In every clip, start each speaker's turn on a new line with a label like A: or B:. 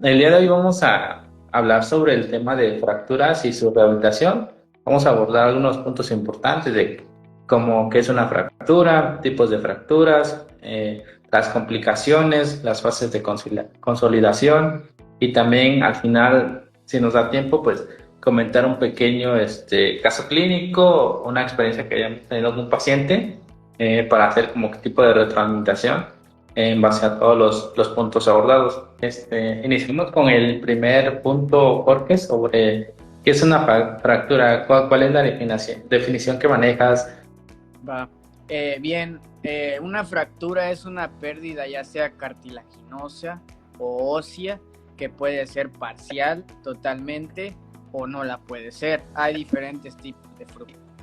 A: El día de hoy vamos a hablar sobre el tema de fracturas y su rehabilitación. Vamos a abordar algunos puntos importantes de cómo qué es una fractura, tipos de fracturas, las complicaciones, las fases de consolidación y también al final, si nos da tiempo, pues comentar un pequeño caso clínico, una experiencia que hayamos tenido con un paciente para hacer como qué tipo de retroalimentación en base a todos los puntos abordados. Iniciamos con el primer punto, Jorge, sobre qué es una fractura, cuál es la definición que manejas.
B: Va. Bien, una fractura es una pérdida ya sea cartilaginosa o ósea, que puede ser parcial totalmente o no la puede ser. Hay diferentes tipos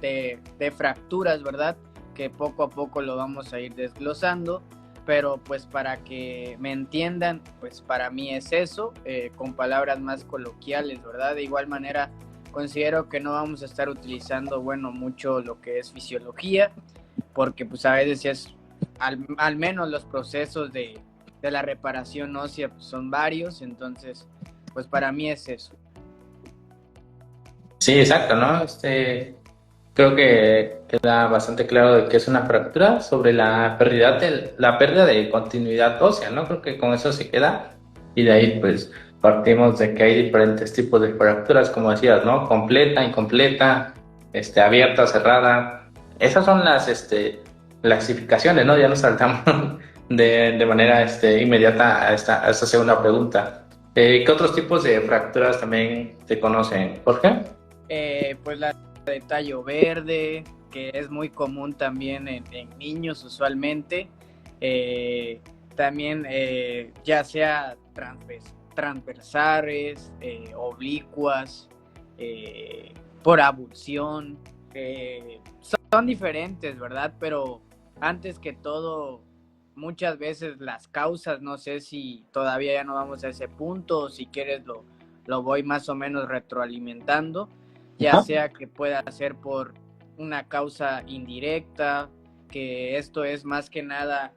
B: de fracturas, ¿verdad? Que poco a poco lo vamos a ir desglosando, pero pues para que me entiendan, pues para mí es eso, con palabras más coloquiales, ¿verdad? De igual manera, considero que no vamos a estar utilizando, bueno, mucho lo que es fisiología, porque pues a veces es, al menos los procesos de la reparación ósea pues, son varios, entonces pues para mí es eso.
A: Sí, exacto, ¿no? Creo que queda bastante claro de qué es una fractura sobre la pérdida de continuidad ósea, ¿no? Creo que con eso se queda y de ahí pues partimos de que hay diferentes tipos de fracturas, como decías, ¿no? Completa, incompleta, abierta, cerrada. Esas son las clasificaciones, ¿no? Ya nos saltamos de manera inmediata a esta segunda pregunta. ¿Qué otros tipos de fracturas también se conocen, Jorge?
B: Pues la de tallo verde, que es muy común también en niños usualmente, eh, también ya sea transversales, oblicuas, eh, por abulsión, son diferentes, ¿verdad? Pero antes que todo, muchas veces las causas, no sé si todavía ya no vamos a ese punto o si quieres lo voy más o menos retroalimentando, ya
A: Ajá.
B: sea que pueda ser por una causa indirecta, que esto es más que nada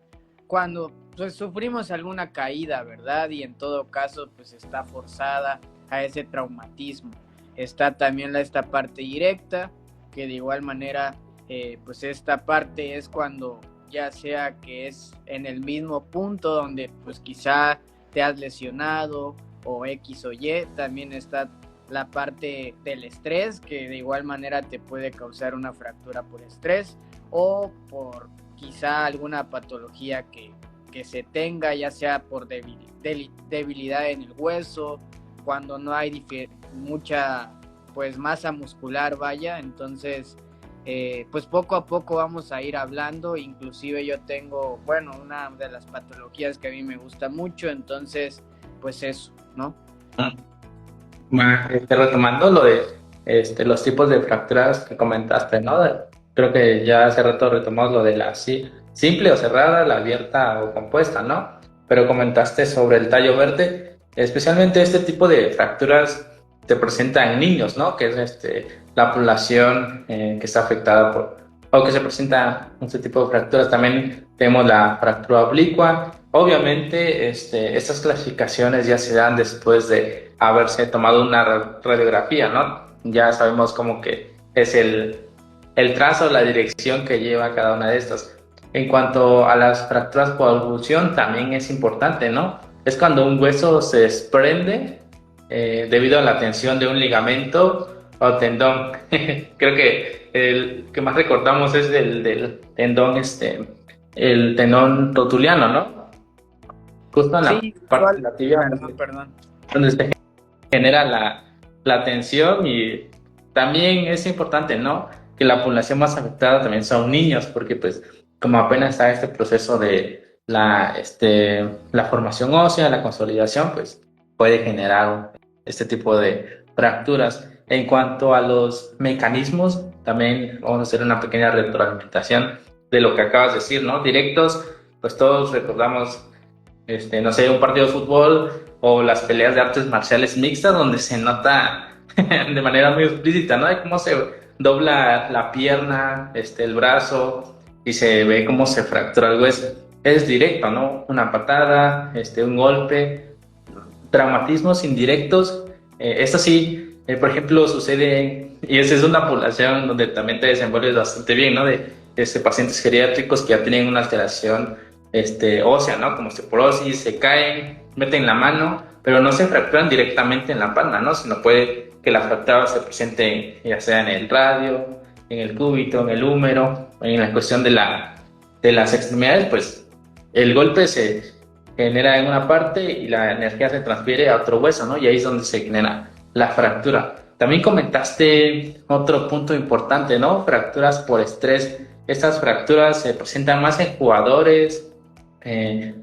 B: cuando pues sufrimos alguna caída, ¿verdad? Y en todo caso pues está forzada a ese traumatismo. Está también esta parte directa, que de igual manera pues esta parte es cuando ya sea que es en el mismo punto donde pues quizá te has lesionado o X o Y, también está la parte del estrés, que de igual manera te puede causar una fractura por estrés o por quizá alguna patología que se tenga, ya sea por debilidad en el hueso, cuando no hay mucha pues masa muscular, vaya, entonces pues poco a poco vamos a ir hablando, inclusive yo tengo, bueno, una de las patologías que a mí me gusta mucho, entonces pues eso, ¿no?
A: Retomando lo de los tipos de fracturas que comentaste, ¿no? Creo que ya hace rato retomamos lo de la simple o cerrada, la abierta o compuesta, ¿no? Pero comentaste sobre el tallo verde, especialmente este tipo de fracturas se presenta en niños, ¿no? Que es la población que está afectada o que se presenta este tipo de fracturas. También tenemos la fractura oblicua. Obviamente, estas clasificaciones ya se dan después de haberse tomado una radiografía, ¿no? Ya sabemos como que es el trazo, la dirección que lleva cada una de estas. En cuanto a las fracturas por abulsión, también es importante, ¿no? Es cuando un hueso se desprende debido a la tensión de un ligamento o tendón. Creo que el que más recordamos es del tendón, el tendón rotuliano, ¿no? Justo en la
B: Sí,
A: parte de
B: igual,
A: la tibia
B: perdón.
A: donde se genera la tensión y también es importante, ¿no? Que la población más afectada también son niños, porque pues como apenas está este proceso de la formación ósea, la consolidación, pues puede generar este tipo de fracturas. En cuanto a los mecanismos, también vamos a hacer una pequeña retroalimentación de lo que acabas de decir, ¿no? Directos, pues todos recordamos no sé, un partido de fútbol o las peleas de artes marciales mixtas donde se nota de manera muy explícita, ¿no? De cómo se dobla la pierna, el brazo y se ve cómo se fractura el hueso. Es directo, ¿no? Una patada, un golpe. traumatismos indirectos, esto sí, por ejemplo, sucede, y esa es una población donde también te desenvuelves bastante bien, ¿no? De pacientes geriátricos que ya tienen una alteración ósea, ¿no? Como osteoporosis, se caen, meten la mano, pero no se fracturan directamente en la palma, ¿no? Sino puede que la fractura se presente ya sea en el radio, en el cúbito, en el húmero, en la cuestión de las extremidades, pues el golpe se genera en una parte y la energía se transfiere a otro hueso, ¿no? Y ahí es donde se genera la fractura. También comentaste otro punto importante, ¿no? Fracturas por estrés. Estas fracturas se presentan más en jugadores,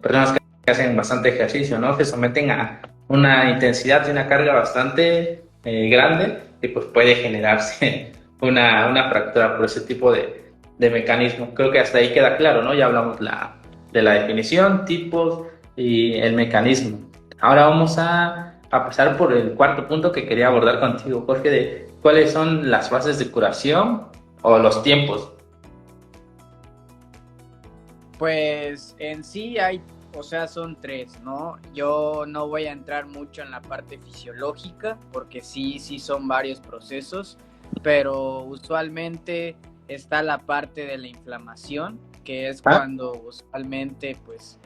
A: personas que hacen bastante ejercicio, ¿no? Que someten a una intensidad y una carga bastante grande y pues puede generarse una fractura por ese tipo de mecanismo. Creo que hasta ahí queda claro, ¿no? Ya hablamos de la definición, tipos y el mecanismo. Ahora vamos a pasar por el cuarto punto que quería abordar contigo, Jorge, de cuáles son las fases de curación o los tiempos.
B: Pues en sí hay, o sea, son tres, ¿no? Yo no voy a entrar mucho en la parte fisiológica porque sí son varios procesos, pero usualmente está la parte de la inflamación, que es cuando usualmente pues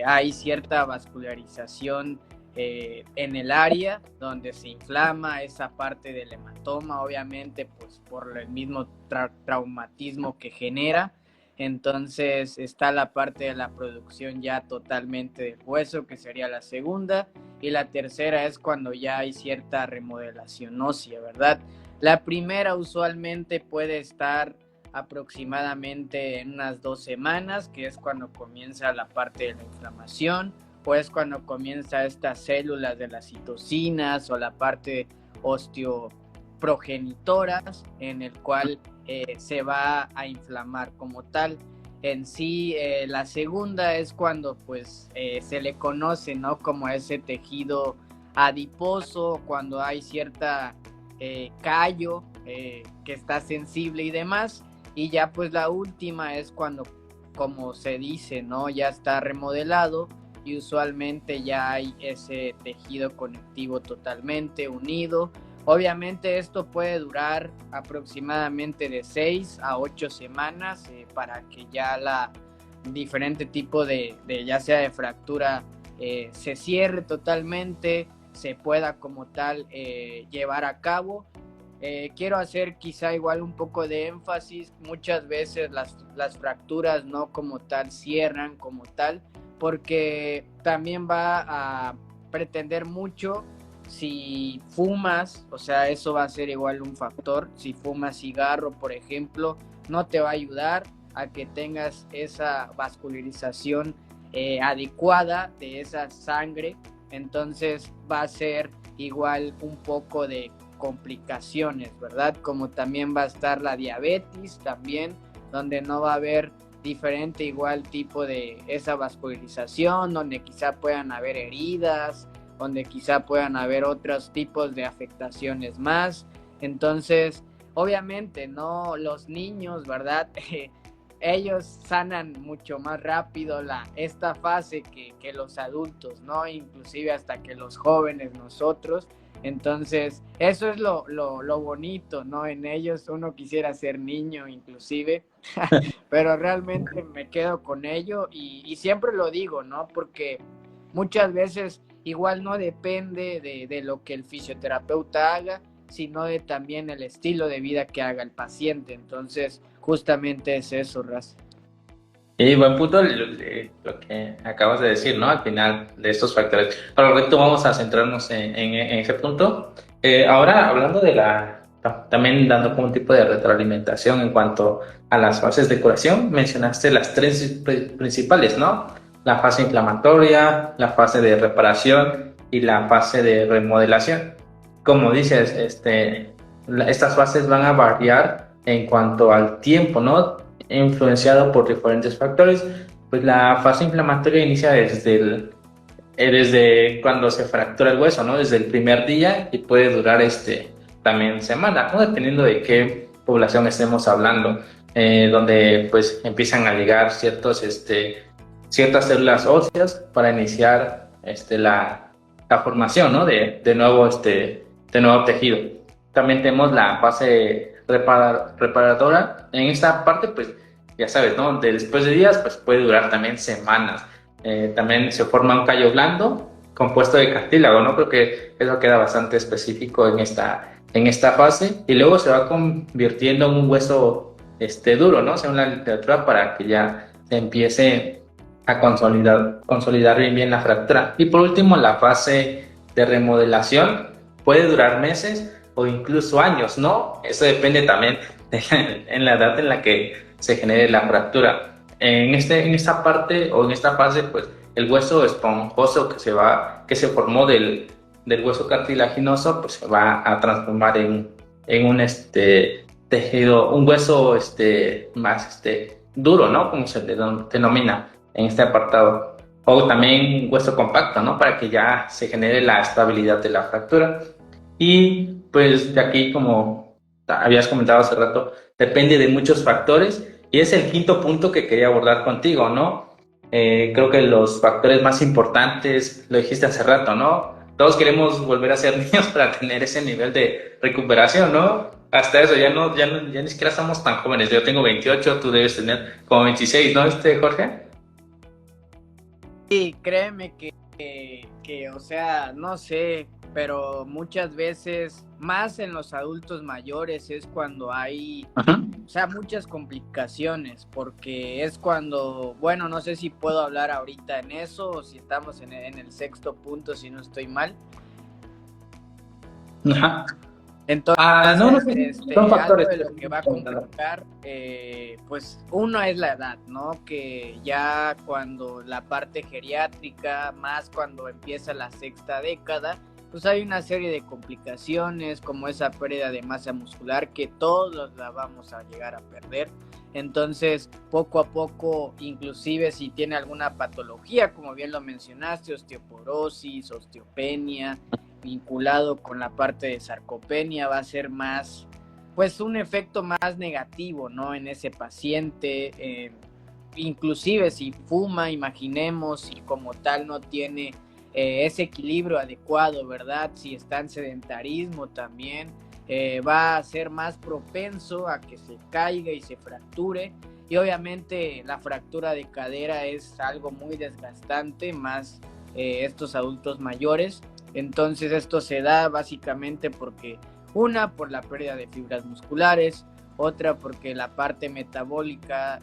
B: hay cierta vascularización en el área donde se inflama esa parte del hematoma, obviamente pues por el mismo traumatismo que genera. Entonces está la parte de la producción ya totalmente del hueso, que sería la segunda, y la tercera es cuando ya hay cierta remodelación ósea, ¿verdad? La primera usualmente puede estar aproximadamente en unas 2 semanas, que es cuando comienza la parte de la inflamación, o es cuando comienza estas células de las citocinas o la parte osteoprogenitoras, en el cual se va a inflamar como tal. En sí, la segunda es cuando pues se le conoce, ¿no? Como ese tejido adiposo, cuando hay cierta callo que está sensible y demás. Y ya pues la última es cuando, como se dice, ¿no? Ya está remodelado y usualmente ya hay ese tejido conectivo totalmente unido. Obviamente esto puede durar aproximadamente de 6 a 8 semanas para que ya la diferente tipo de ya sea de fractura se cierre totalmente, se pueda como tal llevar a cabo. Quiero hacer quizá igual un poco de énfasis, muchas veces las fracturas no como tal cierran como tal, porque también va a pretender mucho si fumas, o sea, eso va a ser igual un factor. Si fumas cigarro, por ejemplo, no te va a ayudar a que tengas esa vascularización adecuada de esa sangre, entonces va a ser igual un poco de complicaciones, ¿verdad? Como también va a estar la diabetes también, donde no va a haber diferente igual tipo de esa vascularización, donde quizá puedan haber heridas, donde quizá puedan haber otros tipos de afectaciones más. Entonces, obviamente, ¿no? Los niños, ¿verdad? Ellos sanan mucho más rápido esta fase que los adultos, ¿no? Inclusive hasta que los jóvenes, nosotros. Entonces, eso es lo bonito, ¿no? En ellos uno quisiera ser niño inclusive, pero realmente me quedo con ello y siempre lo digo, ¿no? Porque muchas veces igual no depende de lo que el fisioterapeuta haga, sino de también el estilo de vida que haga el paciente. Entonces, justamente es eso, Raz.
A: Y buen punto lo que acabas de decir, ¿no? Al final de estos factores. Para el resto vamos a centrarnos en ese punto. Ahora, hablando también dando como un tipo de retroalimentación en cuanto a las fases de curación, mencionaste las tres principales, ¿no? La fase inflamatoria, la fase de reparación y la fase de remodelación. Como dices, estas fases van a variar en cuanto al tiempo, ¿no? Influenciado por diferentes factores. Pues la fase inflamatoria inicia desde cuando se fractura el hueso, ¿no? Desde el primer día y puede durar también semanas, ¿no? Dependiendo de qué población estemos hablando, donde pues empiezan a ligar ciertas células óseas para iniciar la formación, ¿no? De nuevo tejido. También tenemos la fase reparadora. En esta parte, pues, ya sabes, ¿no? Después de días, pues puede durar también semanas. También se forma un callo blando compuesto de cartílago, ¿no? Creo que eso queda bastante específico en esta fase. Y luego se va convirtiendo en un hueso duro, ¿no? Según la literatura, para que ya se empiece a consolidar bien la fractura. Y por último, la fase de remodelación puede durar meses o incluso años, ¿no? Eso depende también en la edad en la que se genere la fractura. En esta parte o en esta fase, pues el hueso esponjoso que se formó del hueso cartilaginoso, pues se va a transformar en un tejido, un hueso más duro, ¿no? Como se denomina en este apartado. O también hueso compacto, ¿no? Para que ya se genere la estabilidad de la fractura. Y pues de aquí, como habías comentado hace rato, depende de muchos factores y es el quinto punto que quería abordar contigo, ¿no? Creo que los factores más importantes, lo dijiste hace rato, ¿no? Todos queremos volver a ser niños para tener ese nivel de recuperación, ¿no? Hasta eso, ya ni siquiera somos tan jóvenes. Yo tengo 28, tú debes tener como 26, ¿no, Jorge?
B: Sí, créeme o sea, no sé, pero muchas veces, más en los adultos mayores, es cuando hay, o sea, muchas complicaciones, porque es cuando, bueno, no sé si puedo hablar ahorita en eso, o si estamos en el sexto punto, si no estoy mal.
A: Ajá.
B: Entonces,
A: no, son
B: algo
A: factores.
B: de lo que va a complicar, pues uno es la edad, ¿no? Que ya cuando la parte geriátrica, más cuando empieza la sexta década, pues hay una serie de complicaciones como esa pérdida de masa muscular que todos la vamos a llegar a perder. Entonces, poco a poco, inclusive si tiene alguna patología, como bien lo mencionaste, osteoporosis, osteopenia, vinculado con la parte de sarcopenia, va a ser más, pues un efecto más negativo, ¿no? En ese paciente, inclusive si fuma, imaginemos, si como tal no tiene ese equilibrio adecuado, ¿verdad? Si está en sedentarismo también, va a ser más propenso a que se caiga y se fracture. Y obviamente la fractura de cadera es algo muy desgastante, más estos adultos mayores. Entonces esto se da básicamente porque una, por la pérdida de fibras musculares, otra porque la parte metabólica,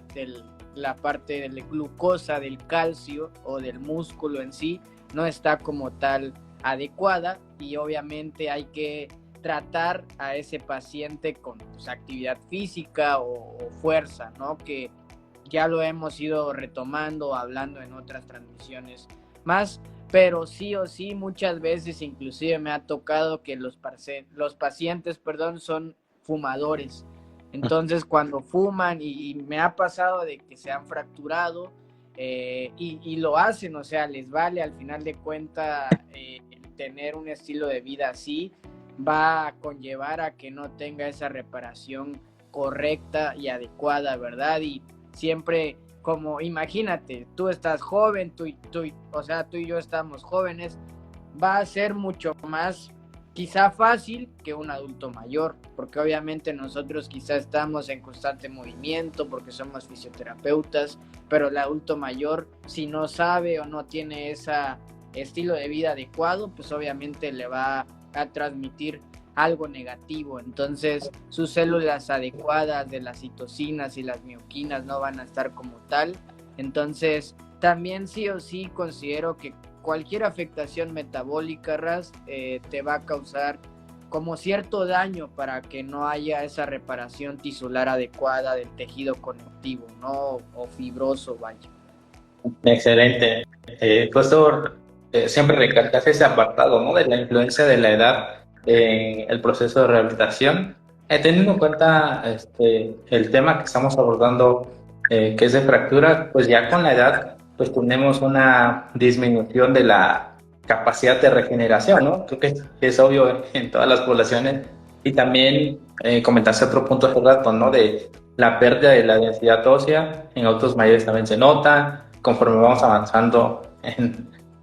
B: la parte de la glucosa, del calcio o del músculo en sí, no está como tal adecuada, y obviamente hay que tratar a ese paciente con pues, actividad física o fuerza, ¿no? Que ya lo hemos ido retomando, hablando en otras transmisiones más, pero sí o sí muchas veces inclusive me ha tocado que los pacientes, son fumadores. Entonces cuando fuman y me ha pasado de que se han fracturado y lo hacen, o sea, les vale al final de cuentas tener un estilo de vida así, va a conllevar a que no tenga esa reparación correcta y adecuada, ¿verdad? Y siempre, como imagínate, tú estás joven, tú y yo estamos jóvenes, va a ser mucho más quizá fácil que un adulto mayor, porque obviamente nosotros quizá estamos en constante movimiento porque somos fisioterapeutas, pero el adulto mayor, si no sabe o no tiene ese estilo de vida adecuado, pues obviamente le va a transmitir algo negativo. Entonces sus células adecuadas de las citocinas y las mioquinas no van a estar como tal. Entonces también sí o sí considero que cualquier afectación metabólica, te va a causar como cierto daño para que no haya esa reparación tisular adecuada del tejido conectivo, ¿no? O fibroso, vaya.
A: Excelente. Justo siempre recalcas ese apartado, ¿no? De la influencia de la edad en el proceso de rehabilitación. Teniendo en cuenta el tema que estamos abordando, que es de fractura, pues ya con la edad, pues tenemos una disminución de la capacidad de regeneración, ¿no? Creo que es obvio en todas las poblaciones. Y también comentaste otro punto hace rato, ¿no? De la pérdida de la densidad ósea en adultos mayores también se nota conforme vamos avanzando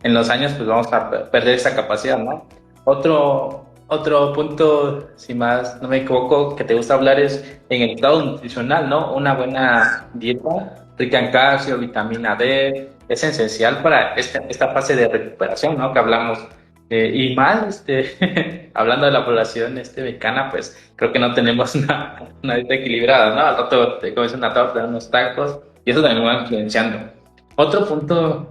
A: en los años pues vamos a perder esa capacidad, ¿no? Otro punto, si más no me equivoco, que te gusta hablar es en el estado nutricional, ¿no? Una buena dieta rica en calcio, vitamina D, es esencial para esta fase de recuperación, ¿no? Que hablamos. Y más, hablando de la población mexicana, pues creo que no tenemos una dieta equilibrada, ¿no? Al rato te comes una torta, unos tacos, y eso también va influenciando. Otro punto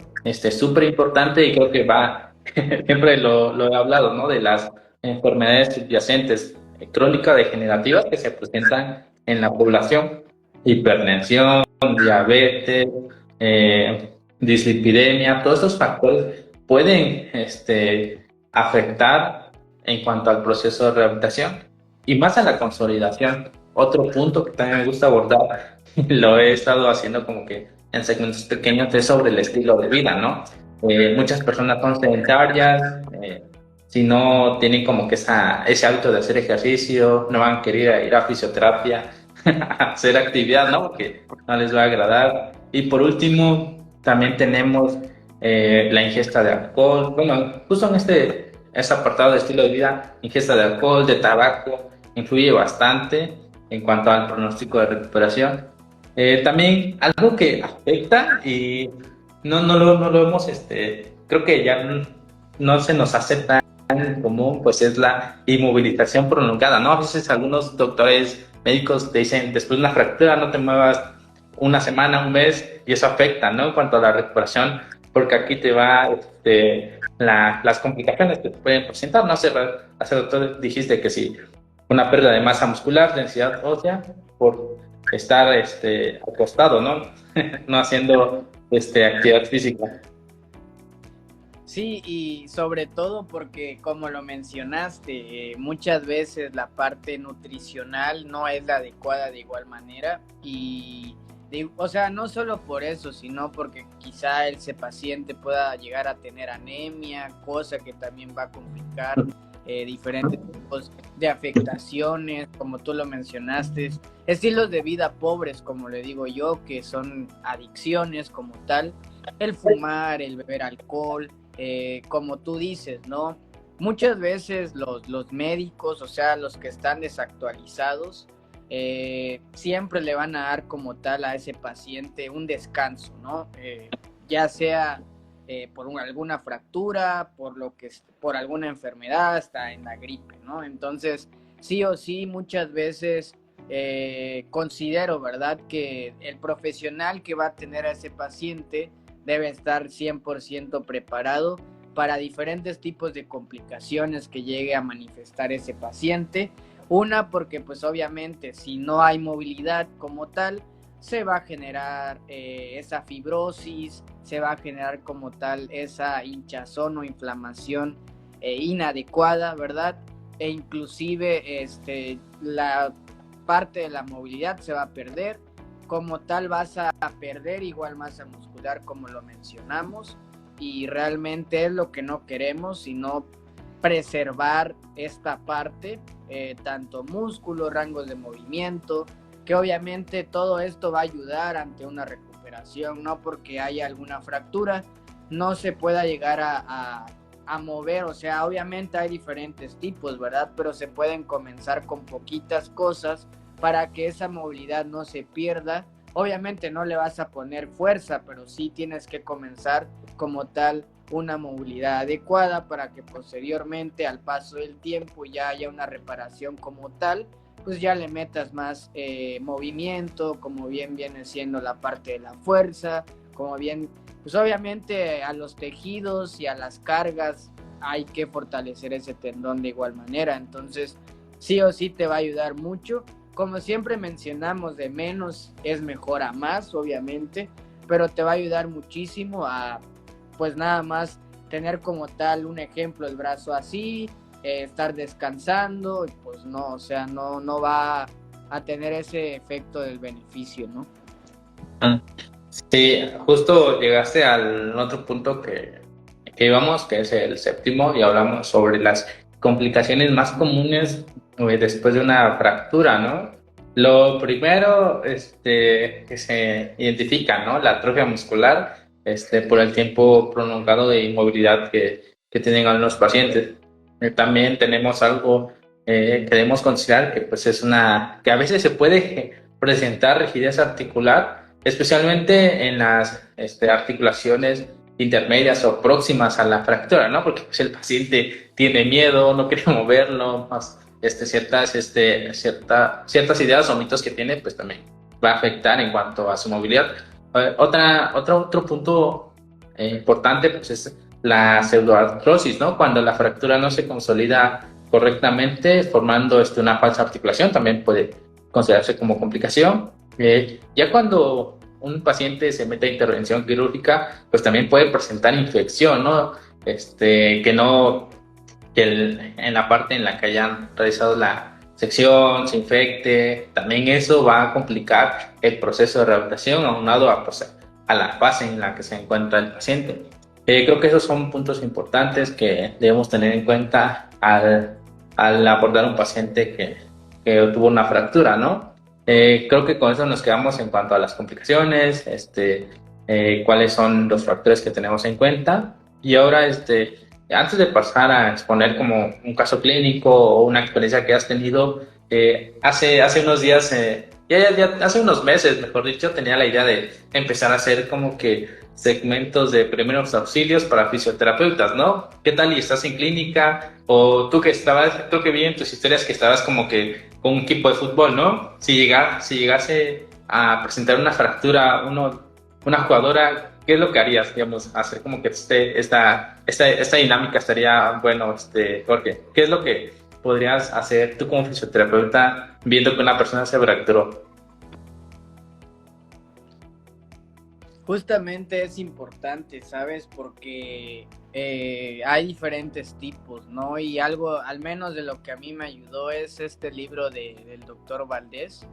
A: súper importante y creo que va, siempre lo he hablado, ¿no? De las enfermedades subyacentes crónicas degenerativas que se presentan en la población, hipertensión, diabetes, dislipidemia, todos esos factores pueden afectar en cuanto al proceso de rehabilitación y más a la consolidación. Otro punto que también me gusta abordar, lo he estado haciendo como que en segmentos pequeños, es sobre el estilo de vida, ¿no? Muchas personas son sedentarias, si no tienen como que ese hábito de hacer ejercicio, no van a querer ir a fisioterapia, a hacer actividad, ¿no? Porque no les va a agradar. Y por último, también tenemos la ingesta de alcohol. Bueno, justo en este apartado de estilo de vida, ingesta de alcohol, de tabaco, influye bastante en cuanto al pronóstico de recuperación. También algo que afecta y no lo hemos, creo que ya no se nos hace tan común, pues es la inmovilización prolongada, ¿no? A veces algunos doctores médicos te dicen, después de una fractura no te muevas una semana, un mes, y eso afecta, ¿no? En cuanto a la recuperación, porque aquí te va las complicaciones que te pueden presentar, ¿no? Hace doctor dijiste que sí, una pérdida de masa muscular, densidad ósea, por estar acostado, ¿no? No haciendo actividad física.
B: Sí, y sobre todo porque, como lo mencionaste, muchas veces la parte nutricional no es la adecuada de igual manera o sea, no solo por eso, sino porque quizá ese paciente pueda llegar a tener anemia, cosa que también va a complicar diferentes tipos de afectaciones, como tú lo mencionaste, estilos de vida pobres, como le digo yo, que son adicciones como tal, el fumar, el beber alcohol, como tú dices, ¿no? Muchas veces los médicos, o sea, los que están desactualizados, siempre le van a dar como tal a ese paciente un descanso, ¿no? Ya sea por alguna fractura, por alguna enfermedad, hasta en la gripe, ¿no? Entonces, sí o sí, muchas veces considero, ¿verdad?, que el profesional que va a tener a ese paciente debe estar 100% preparado para diferentes tipos de complicaciones que llegue a manifestar ese paciente. Una, porque pues obviamente si no hay movilidad como tal, se va a generar esa fibrosis, se va a generar como tal esa hinchazón o inflamación inadecuada, ¿verdad? E inclusive la parte de la movilidad se va a perder. Como tal vas a perder igual masa muscular, como lo mencionamos, y realmente es lo que no queremos, sino preservar esta parte, tanto músculo, rangos de movimiento, que obviamente todo esto va a ayudar ante una recuperación, no porque haya alguna fractura no se pueda llegar a mover, o sea, obviamente hay diferentes tipos, ¿verdad? Pero se pueden comenzar con poquitas cosas para que esa movilidad no se pierda. Obviamente no le vas a poner fuerza, pero sí tienes que comenzar como tal una movilidad adecuada para que posteriormente, al paso del tiempo, ya haya una reparación como tal, pues ya le metas más movimiento, como bien viene siendo la parte de la fuerza, como bien, pues obviamente a los tejidos y a las cargas hay que fortalecer ese tendón de igual manera. Entonces sí o sí te va a ayudar mucho. Como siempre mencionamos, de menos es mejor a más, obviamente, pero te va a ayudar muchísimo a, pues nada más, tener como tal un ejemplo, el brazo así, estar descansando, y pues no, o sea, no va a tener ese efecto del beneficio, ¿no?
A: Sí, justo llegaste al otro punto que íbamos, que es el séptimo, y hablamos sobre las complicaciones más comunes después de una fractura, ¿no? Lo primero que se identifica, ¿no? La atrofia muscular, por el tiempo prolongado de inmovilidad que tienen algunos pacientes. También tenemos algo que debemos considerar que pues que a veces se puede presentar rigidez articular, especialmente en las articulaciones intermedias o próximas a la fractura, ¿no? Porque pues, el paciente tiene miedo, no quiere moverlo, más ciertas ideas o mitos que tiene, pues también va a afectar en cuanto a su movilidad. Otro punto importante pues es la pseudoartrosis, ¿no? Cuando la fractura no se consolida correctamente, formando una falsa articulación, también puede considerarse como complicación. Ya cuando un paciente se mete a intervención quirúrgica, pues también puede presentar infección, ¿no? Que no, en la parte en la que hayan realizado la sección se infecte, también eso va a complicar el proceso de rehabilitación aunado pues, a la fase en la que se encuentra el paciente. Creo que esos son puntos importantes que debemos tener en cuenta al abordar un paciente que tuvo una fractura, ¿no? Creo que con eso nos quedamos en cuanto a las complicaciones, cuáles son los factores que tenemos en cuenta. Y ahora, antes de pasar a exponer como un caso clínico o una experiencia que has tenido, hace unos días, hace unos meses, mejor dicho, tenía la idea de empezar a hacer como que segmentos de primeros auxilios para fisioterapeutas, ¿no? ¿Qué tal y estás en clínica? O tú que vi en tus historias que estabas como que con un equipo de fútbol, ¿no? Si llegase a presentar una fractura, una jugadora, ¿qué es lo que harías, digamos, hacer como que esta dinámica estaría, bueno, Jorge, ¿qué es lo que podrías hacer tú como fisioterapeuta viendo que una persona se fracturó?
B: Justamente es importante, ¿sabes? Porque hay diferentes tipos, ¿no? Y algo, al menos de lo que a mí me ayudó, es este libro del doctor Valdés,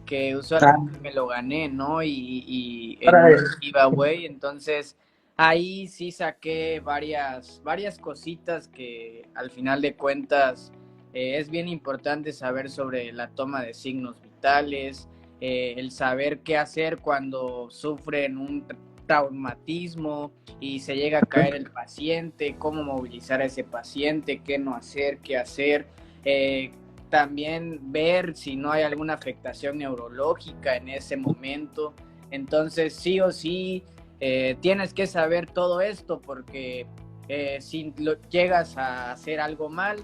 B: que usualmente me lo gané, ¿no? Y en un giveaway, entonces ahí sí saqué varias cositas que al final de cuentas es bien importante saber sobre la toma de signos vitales, el saber qué hacer cuando sufren un traumatismo y se llega a caer el paciente, cómo movilizar a ese paciente, qué no hacer, qué hacer. También ver si no hay alguna afectación neurológica en ese momento. Entonces, sí o sí, tienes que saber todo esto porque si llegas a hacer algo mal,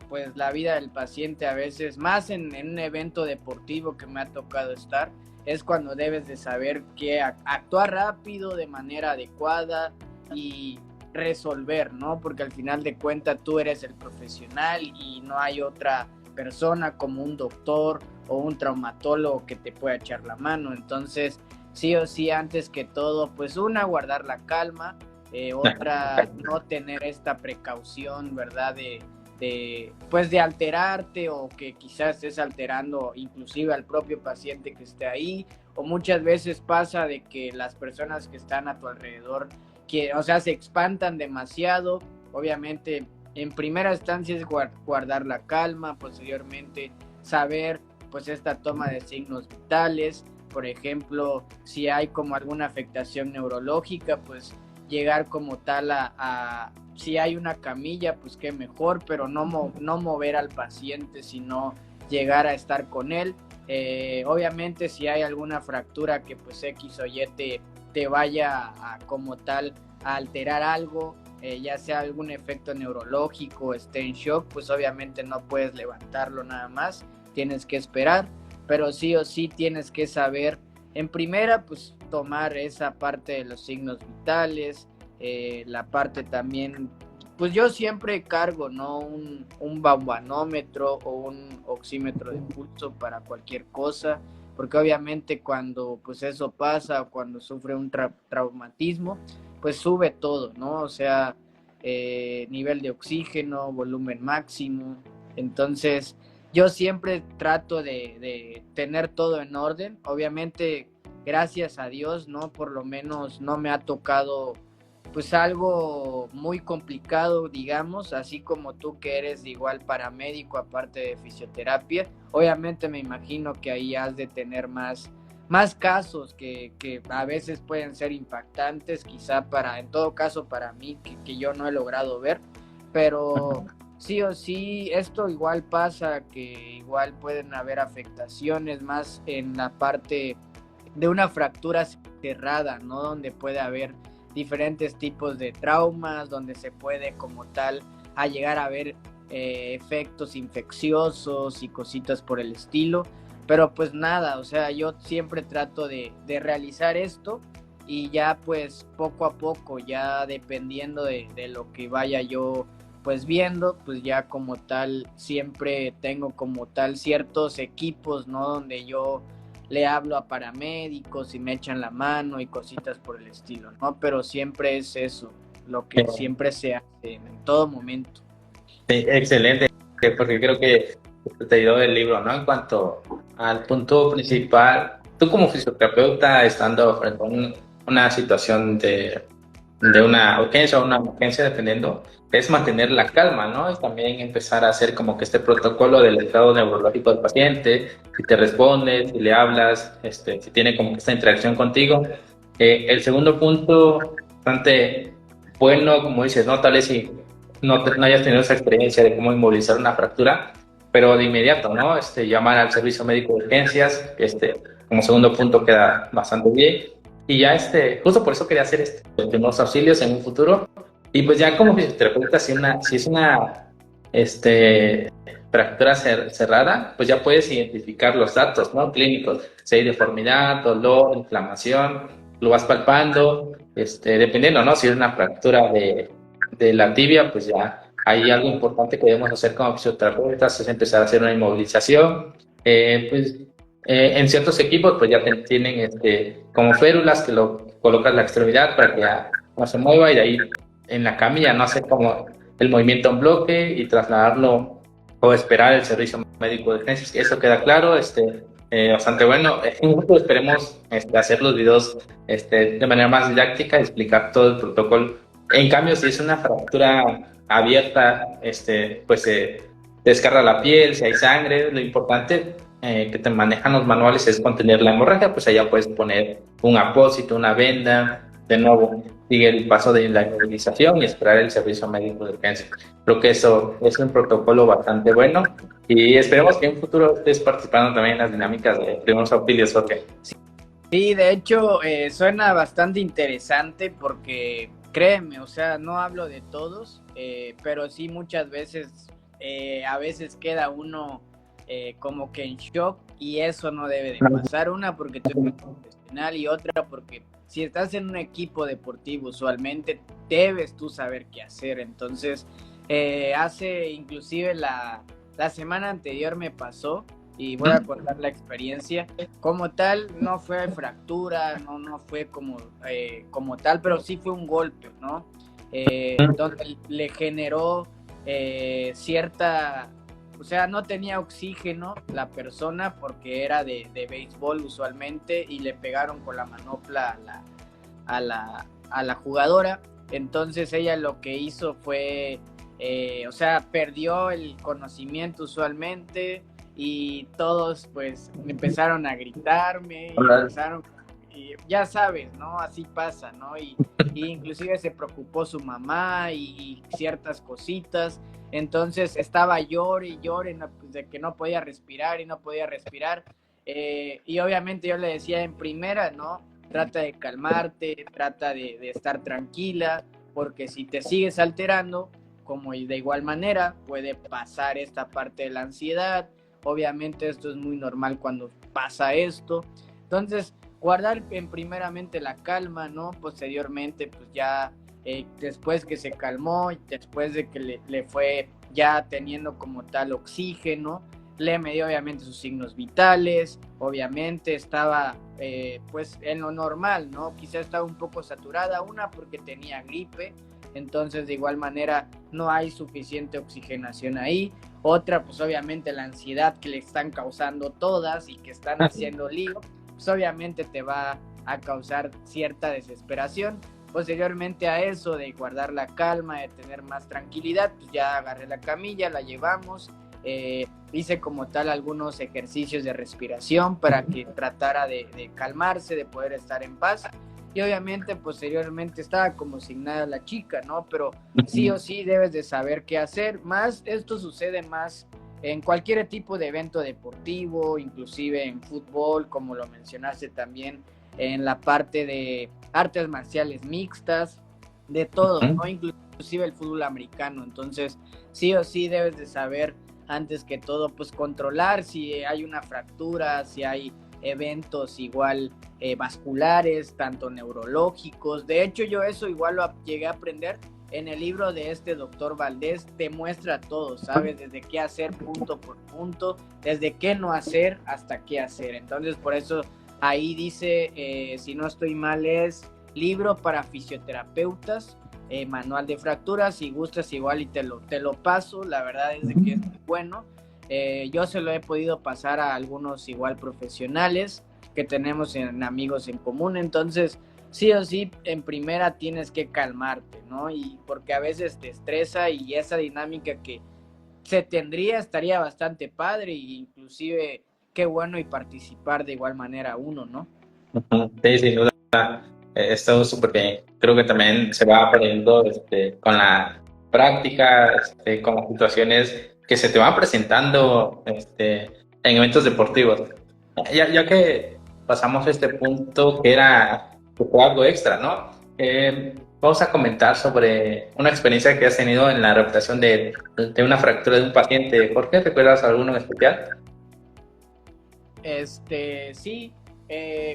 B: pues la vida del paciente a veces, más en un evento deportivo que me ha tocado estar, es cuando debes de saber que actuar rápido, de manera adecuada y resolver, ¿no? Porque al final de cuentas tú eres el profesional y no hay otra persona como un doctor o un traumatólogo que te pueda echar la mano. Entonces, sí o sí, antes que todo, pues guardar la calma, otra, no tener esta precaución, ¿verdad? Pues de alterarte o que quizás estés alterando inclusive al propio paciente que esté ahí, o muchas veces pasa de que las personas que están a tu alrededor, o sea, se espantan demasiado. Obviamente, en primera instancia es guardar la calma, posteriormente saber pues esta toma de signos vitales, por ejemplo, si hay como alguna afectación neurológica, pues llegar como tal si hay una camilla, pues qué mejor, pero no mover al paciente, sino llegar a estar con él. Obviamente si hay alguna fractura que pues X o Y te vaya como tal a alterar algo, ya sea algún efecto neurológico, esté en shock, pues obviamente no puedes levantarlo nada más, tienes que esperar, pero sí o sí tienes que saber, en primera, pues tomar esa parte de los signos vitales, la parte también, pues yo siempre cargo, ¿no? Un baumanómetro o un oxímetro de pulso para cualquier cosa, porque obviamente cuando pues eso pasa, cuando sufre un traumatismo, pues sube todo, ¿no? O sea, nivel de oxígeno, volumen máximo. Entonces, yo siempre trato de tener todo en orden. Obviamente, gracias a Dios, ¿no? Por lo menos no me ha tocado pues algo muy complicado, digamos, así como tú que eres igual paramédico aparte de fisioterapia. Obviamente me imagino que ahí has de tener más casos que a veces pueden ser impactantes, quizá en todo caso para mí, que yo no he logrado ver, pero sí o sí, esto igual pasa, que igual pueden haber afectaciones más en la parte de una fractura cerrada, ¿no? Donde puede haber diferentes tipos de traumas, donde se puede como tal a llegar a ver efectos infecciosos y cositas por el estilo. Pero pues nada, o sea, yo siempre trato de realizar esto y ya pues poco a poco, ya dependiendo de lo que vaya yo pues viendo, pues ya como tal siempre tengo como tal ciertos equipos, ¿no? Donde yo le hablo a paramédicos y me echan la mano y cositas por el estilo, ¿no? Pero siempre es eso, lo que siempre se hace en todo momento.
A: Sí, excelente, porque creo que te ayudó el libro, ¿no? En cuanto al punto principal, tú como fisioterapeuta, estando frente a una situación de una urgencia o una emergencia, dependiendo, es mantener la calma, ¿no? Y también empezar a hacer como que este protocolo del estado neurológico del paciente, si te responde, si le hablas, si tiene como que esta interacción contigo. El segundo punto, bastante bueno, como dices, ¿no? Tal vez si no hayas tenido esa experiencia de cómo inmovilizar una fractura, pero de inmediato, ¿no? Llamar al servicio médico de urgencias, como segundo punto queda bastante bien. Y ya justo por eso quería hacer primeros auxilios en un futuro. Y pues ya como fisioterapeuta, si es una fractura cerrada, pues ya puedes identificar los datos, ¿no? Clínicos, si hay deformidad, dolor, inflamación, lo vas palpando, dependiendo, ¿no? Si es una fractura de la tibia, pues ya hay algo importante que debemos hacer como fisioterapeutas, es empezar a hacer una inmovilización. En ciertos equipos pues ya tienen como férulas que lo colocas la extremidad para que ya no se mueva y de ahí en la camilla no hacer como el movimiento en bloque y trasladarlo o esperar el servicio médico de urgencias. Eso queda claro, bastante bueno. En un futuro esperemos hacer los videos de manera más didáctica y explicar todo el protocolo. En cambio, si es una fractura abierta, pues se descarga la piel, si hay sangre, lo importante que te manejan los manuales es contener la hemorragia, pues allá puedes poner un apósito, una venda, de nuevo, sigue el paso de la inmovilización y esperar el servicio médico de urgencia. Creo que eso es un protocolo bastante bueno y esperemos que en un futuro estés participando también en las dinámicas de primeros auxilios, ¿ok?
B: Sí, de hecho, suena bastante interesante porque créeme, o sea, no hablo de todos, pero sí muchas veces, a veces queda uno como que en shock y eso no debe de pasar. Una, porque tú eres profesional y otra, porque si estás en un equipo deportivo usualmente debes tú saber qué hacer. Entonces, hace inclusive la semana anterior me pasó y voy a contar la experiencia. Como tal, no fue fractura, no fue como tal, pero sí fue un golpe, ¿no? Donde le generó cierta, o sea, no tenía oxígeno la persona porque era de béisbol usualmente y le pegaron con la manopla a la jugadora. Entonces ella lo que hizo fue, o sea, perdió el conocimiento usualmente y todos pues empezaron a gritarme y empezaron, y ya sabes, ¿no? Así pasa, ¿no? Y inclusive se preocupó su mamá y ciertas cositas. Entonces estaba llore y llore de que no podía respirar y no podía respirar. Y obviamente yo le decía en primera, ¿no? Trata de calmarte, trata de estar tranquila, porque si te sigues alterando, como de igual manera, puede pasar esta parte de la ansiedad. Obviamente esto es muy normal cuando pasa esto. Entonces, guardar en primeramente la calma, ¿no? Posteriormente, pues ya después que se calmó, después de que le fue ya teniendo como tal oxígeno, le midió obviamente sus signos vitales, obviamente estaba pues en lo normal, ¿no? Quizá estaba un poco saturada, una porque tenía gripe, entonces de igual manera no hay suficiente oxigenación ahí. Otra, pues obviamente la ansiedad que le están causando todas y que están haciendo lío, pues obviamente te va a causar cierta desesperación. Posteriormente a eso de guardar la calma, de tener más tranquilidad, pues ya agarré la camilla, la llevamos, hice como tal algunos ejercicios de respiración para que tratara de calmarse, de poder estar en paz. Y obviamente posteriormente estaba como asignada la chica, ¿no? Pero sí o sí debes de saber qué hacer. Más, esto sucede más en cualquier tipo de evento deportivo, inclusive en fútbol, como lo mencionaste también, en la parte de artes marciales mixtas, de todo, ¿no? Inclusive el fútbol americano. Entonces, sí o sí debes de saber antes que todo, pues controlar si hay una fractura, si hay eventos igual vasculares, tanto neurológicos. De hecho, yo eso igual lo llegué a aprender en el libro de este doctor Valdés. Te muestra todo, ¿sabes? Desde qué hacer punto por punto, desde qué no hacer hasta qué hacer. Entonces, por eso ahí dice, si no estoy mal, es libro para fisioterapeutas, manual de fracturas. Si gustas igual y te lo paso, la verdad es de que es muy bueno. Yo se lo he podido pasar a algunos igual profesionales que tenemos en amigos en común. Entonces, sí o sí, en primera tienes que calmarte, ¿no? Y porque a veces te estresa, y esa dinámica que se tendría estaría bastante padre, e inclusive qué bueno y participar de igual manera uno, ¿no?
A: Sí, sin duda, esto súper bien. Creo que también se va aprendiendo con la práctica, como situaciones que se te van presentando en eventos deportivos. Ya que pasamos este punto que fue algo extra, ¿no? Vamos a comentar sobre una experiencia que has tenido en la rehabilitación de una fractura de un paciente. ¿Por qué recuerdas alguno en especial?
B: Sí,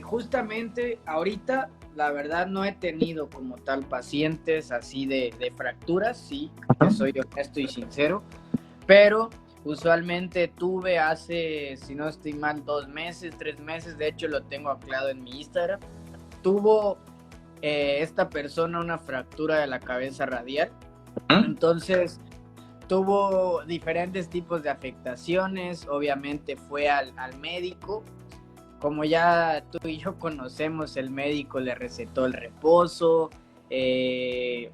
B: justamente ahorita la verdad no he tenido como tal pacientes así de fracturas, sí, te soy honesto y sincero, pero usualmente tuve hace, si no estoy mal, 2 meses, 3 meses, de hecho lo tengo anclado en mi Instagram. Tuvo esta persona una fractura de la cabeza radial. Entonces tuvo diferentes tipos de afectaciones. Obviamente fue al médico. Como ya tú y yo conocemos, el médico le recetó el reposo. O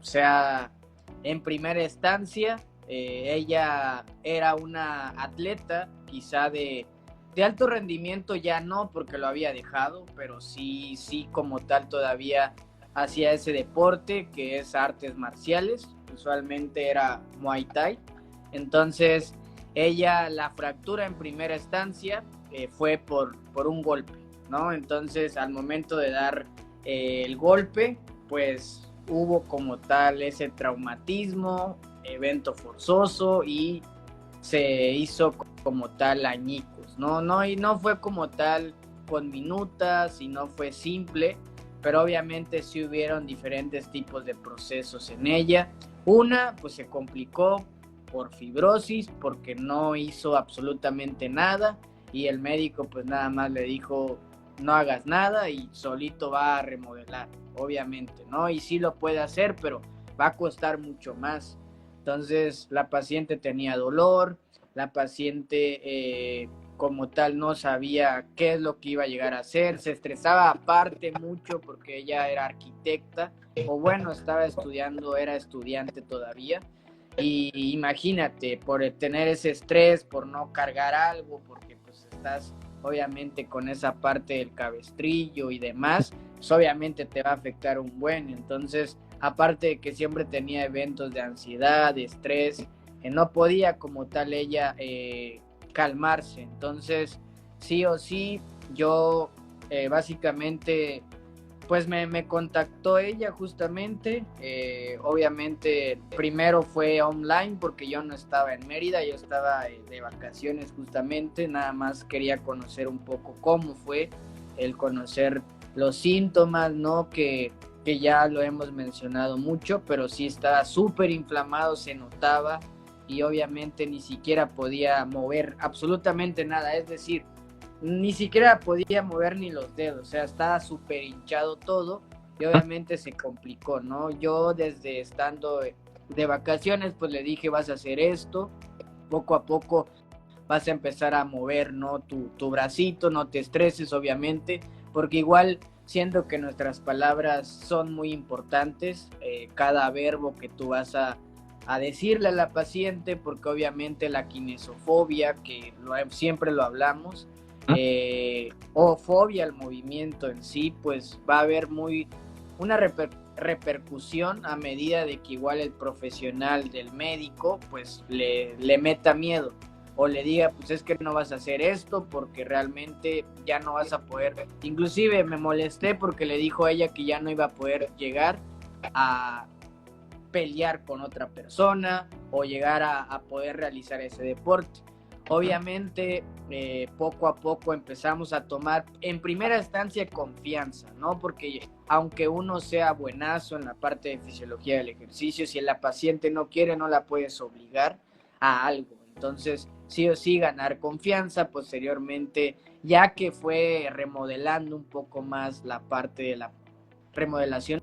B: sea, en primera instancia, ella era una atleta quizá de alto rendimiento, ya no porque lo había dejado, pero sí como tal todavía hacía ese deporte que es artes marciales. Usualmente era Muay Thai. Entonces ella, la fractura en primera instancia fue por un golpe, ¿no? Entonces al momento de dar el golpe, pues hubo como tal ese traumatismo, evento forzoso, y se hizo como tal añicos, ¿no? Y no fue como tal con minutas, y no fue simple, pero obviamente sí hubieron diferentes tipos de procesos en ella. Una, pues se complicó por fibrosis, porque no hizo absolutamente nada, y el médico pues nada más le dijo, no hagas nada y solito va a remodelar, obviamente, ¿no? Y sí lo puede hacer, pero va a costar mucho más. Entonces la paciente tenía dolor, la paciente como tal no sabía qué es lo que iba a llegar a hacer, se estresaba aparte mucho porque ella era arquitecta, o bueno, estaba estudiando, era estudiante todavía. Y imagínate, por tener ese estrés, por no cargar algo, porque pues estás obviamente con esa parte del cabestrillo y demás, pues obviamente te va a afectar un buen. Entonces, aparte de que siempre tenía eventos de ansiedad, de estrés, no podía como tal ella calmarse. Entonces, sí o sí, yo básicamente pues me contactó ella justamente. Obviamente primero fue online porque yo no estaba en Mérida, yo estaba de vacaciones justamente, nada más quería conocer un poco cómo fue el conocer los síntomas, ¿no? Que ya lo hemos mencionado mucho, pero sí estaba súper inflamado, se notaba, y obviamente ni siquiera podía mover absolutamente nada, es decir, ni siquiera podía mover ni los dedos, o sea, estaba súper hinchado todo, y obviamente se complicó, ¿no? Yo desde estando de vacaciones, pues le dije, vas a hacer esto, poco a poco vas a empezar a mover, ¿no? Tu bracito, no te estreses, obviamente, porque igual siento que nuestras palabras son muy importantes, cada verbo que tú vas a a decirle a la paciente, porque obviamente la kinesofobia, que siempre lo hablamos, o fobia al movimiento en sí, pues va a haber una repercusión a medida de que igual el profesional del médico pues le meta miedo o le diga, pues es que no vas a hacer esto porque realmente ya no vas a poder. Inclusive me molesté porque le dijo a ella que ya no iba a poder llegar a pelear con otra persona o llegar a poder realizar ese deporte. Obviamente, poco a poco empezamos a tomar, en primera instancia, confianza, ¿no? Porque aunque uno sea buenazo en la parte de fisiología del ejercicio, si la paciente no quiere, no la puedes obligar a algo. Entonces, sí o sí, ganar confianza. Posteriormente, ya que fue remodelando un poco más la parte de la remodelación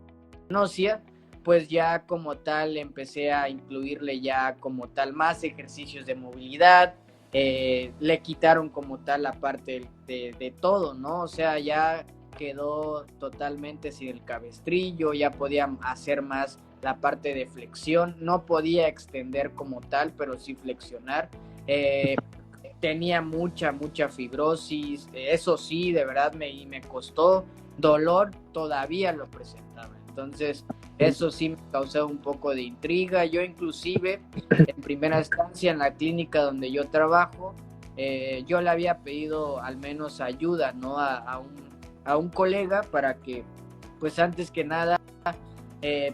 B: ósea, pues ya como tal empecé a incluirle ya como tal más ejercicios de movilidad, le quitaron como tal la parte de todo, ¿no? O sea, ya quedó totalmente sin el cabestrillo, ya podía hacer más la parte de flexión, no podía extender como tal, pero sí flexionar. Tenía mucha fibrosis, eso sí, de verdad me costó, dolor todavía lo presentaba. Entonces, eso sí me causó un poco de intriga. Yo inclusive, en primera instancia, en la clínica donde yo trabajo, yo le había pedido al menos ayuda, ¿no? A un colega para que, pues antes que nada, eh,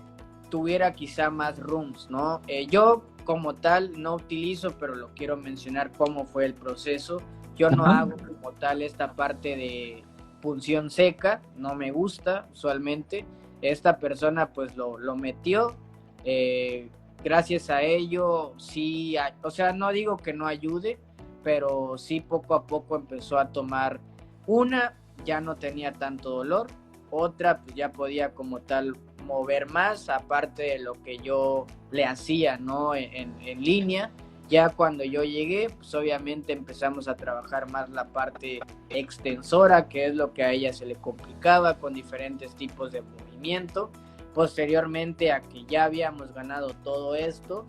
B: tuviera quizá más rooms, ¿no? Yo como tal no utilizo, pero lo quiero mencionar cómo fue el proceso. Yo no hago como tal esta parte de punción seca, no me gusta usualmente. Esta persona pues lo metió, gracias a ello sí, o sea, no digo que no ayude, pero sí poco a poco empezó a tomar una, ya no tenía tanto dolor, otra pues ya podía como tal mover más, aparte de lo que yo le hacía, ¿no? En línea. Ya cuando yo llegué, pues obviamente empezamos a trabajar más la parte extensora, que es lo que a ella se le complicaba con diferentes tipos de movimiento. Posteriormente a que ya habíamos ganado todo esto,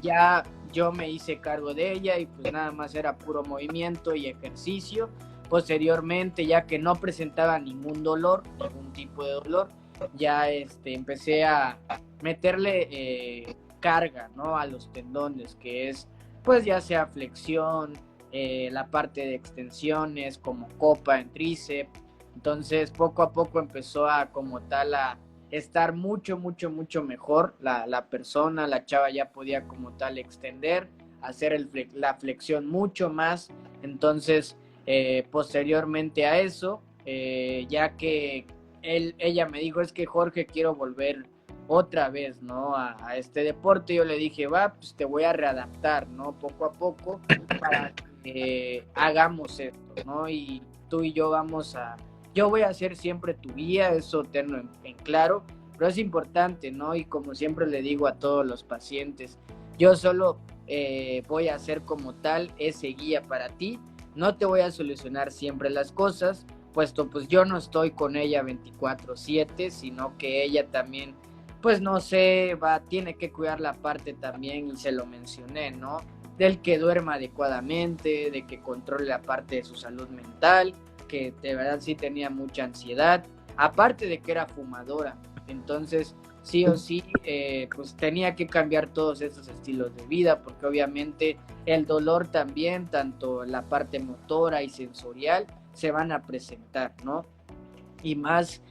B: ya yo me hice cargo de ella y pues nada más era puro movimiento y ejercicio. Posteriormente, ya que no presentaba ningún dolor, ningún tipo de dolor, ya empecé a meterle carga, ¿no? A los tendones, que es pues ya sea flexión, la parte de extensiones como copa en tríceps. Entonces poco a poco empezó a como tal a estar mucho mejor la persona, la chava ya podía como tal extender, hacer la flexión mucho más. Entonces posteriormente a eso, ya que ella me dijo, es que Jorge, quiero volver otra vez, ¿no? A este deporte. Yo le dije, va, pues te voy a readaptar, ¿no? Poco a poco para que hagamos esto, ¿no? Y tú y yo yo voy a ser siempre tu guía, eso tenlo en claro, pero es importante, ¿no? Y como siempre le digo a todos los pacientes, yo solo voy a ser como tal ese guía para ti, no te voy a solucionar siempre las cosas, puesto pues yo no estoy con ella 24/7, sino que ella también, pues no sé, tiene que cuidar la parte también, y se lo mencioné, ¿no? Del que duerma adecuadamente, de que controle la parte de su salud mental, que de verdad sí tenía mucha ansiedad, aparte de que era fumadora, entonces sí o sí, pues tenía que cambiar todos esos estilos de vida, porque obviamente el dolor también, tanto la parte motora y sensorial, se van a presentar, ¿no? Y más